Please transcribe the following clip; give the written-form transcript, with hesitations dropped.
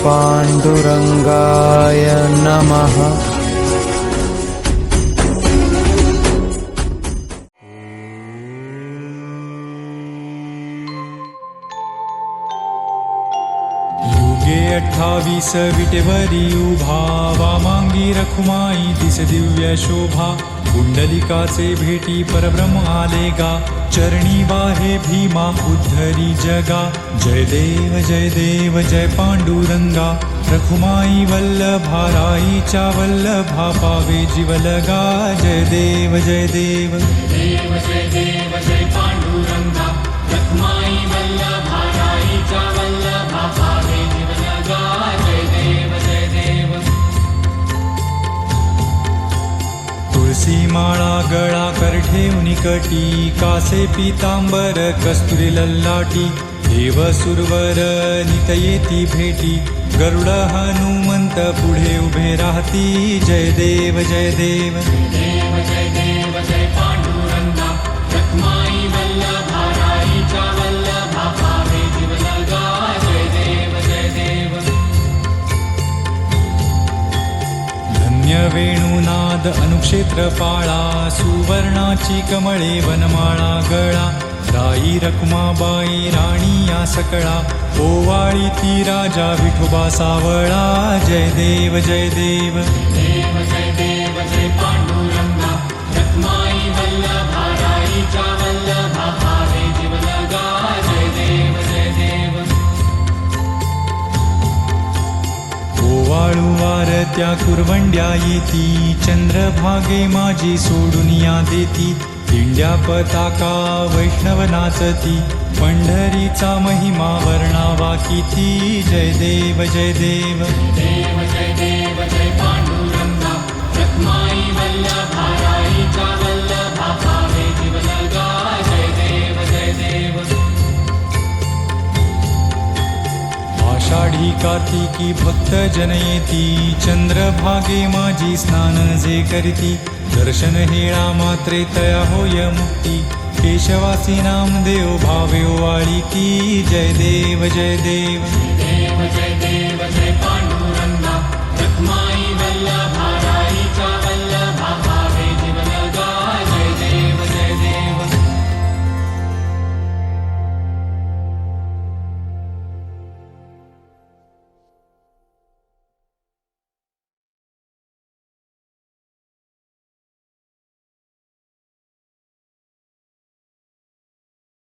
पाण्डुरङ्गाय नमः। युगे 28 विटेवरी उभा, वामांगी रखुमाई दिस दिव्य शोभा। कुंडलिकाचे भेटी परब्रह्म आले गा, चरणी वाहे भीमा उद्धरी जगा। जय देव जय पांडुरंगा, रखुमाई वल्लभा राईच्या वल्लभा पावे जीवलगा। जय देव जय पांडुरंगा, रखुमाई वल्लभा राईच्या वल्लभा पावे जीवलगा। जय देव तुळसी माळा गळा करठे उनिकटी, कासे पीतांबर कस्तुरी लल्लाटी। देव सुरवर नितयेती भेटी, गरुड हनुमंत पुढे उभे राहती। जय देव जय पांडुरंगा, रखुमाई वल्लभा राईच्या वल्लभा पावे जीवलगा। जय देव धन्य वेणुनाद अनुक्षेत्र पाळा, सुवर्णाची कमळे वनमाळा गळा। राई रखुमाबाई राणी या सकळा, ओवाळी ती राजा विठोबा सावळा। जय देव जय पांडुरंगा, रखुमाई वल्लभा राईच्या वल्लभा पावे जीवलगा। जय देव ओवाळू वारत्या कुरवंड्या येती, चंद्रभागे माझी सोडून या देती। दिंड्या पताका वैष्णव नाचती, पंढरीचा महिमा वर्णावा किती। जय देव जय पांडुरंगा, रखुमाई वल्लभा राईच्या वल्लभा पावे जीवलगा। जय देव आषाढी कार्तिकी भक्त जन येती, चंद्रभागे माझी स्नान जे करती। दर्शन हेळा मात्रे तया होय मुक्ती, केशवासी नामदेव भावे ओवाळी की। जय देव